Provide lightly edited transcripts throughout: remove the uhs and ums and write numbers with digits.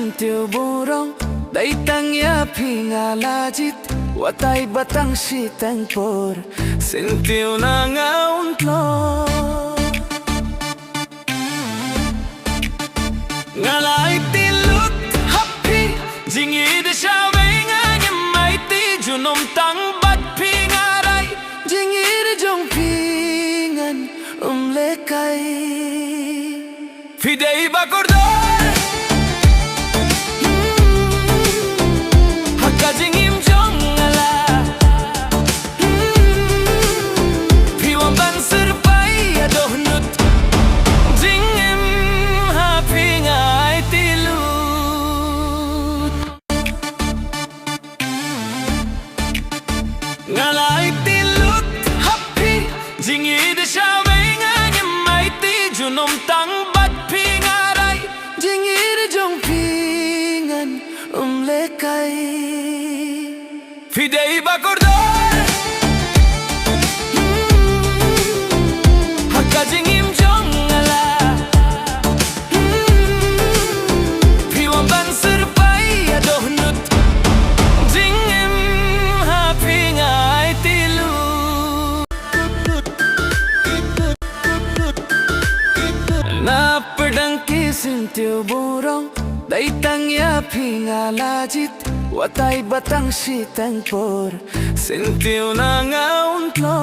syntiew bunrong dai tang ya pinga lajit watay batang sitang por syntiew na ngauntlo ngalay tilut happy jingi de shawe nga nyamay ti junom tang bat pingaray jingi de jong pingan lekay fidei bakordor hakka jingim jong ala piwan ban serpai adohnut jingim hapingai tilut ngalai tilut happy jingi de shawe nga nyamai ti junom tang bat pingaray jingi de jong pingan lekay fidei bakordor hakka jingim jong ala piwan ban serpai adohnut jingim hapingai tilut na pdeng ki syntiew bunrong dai tang ya pinga lajit watay batang sitang por syntiew na ngauntlo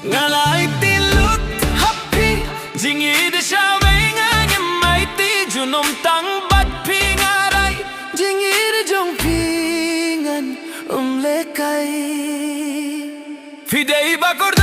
ngalay tilut happy jingi de shawe nga nyamay ti junom tang bat pingaray jingi de jong pingan lekay fidei bakordor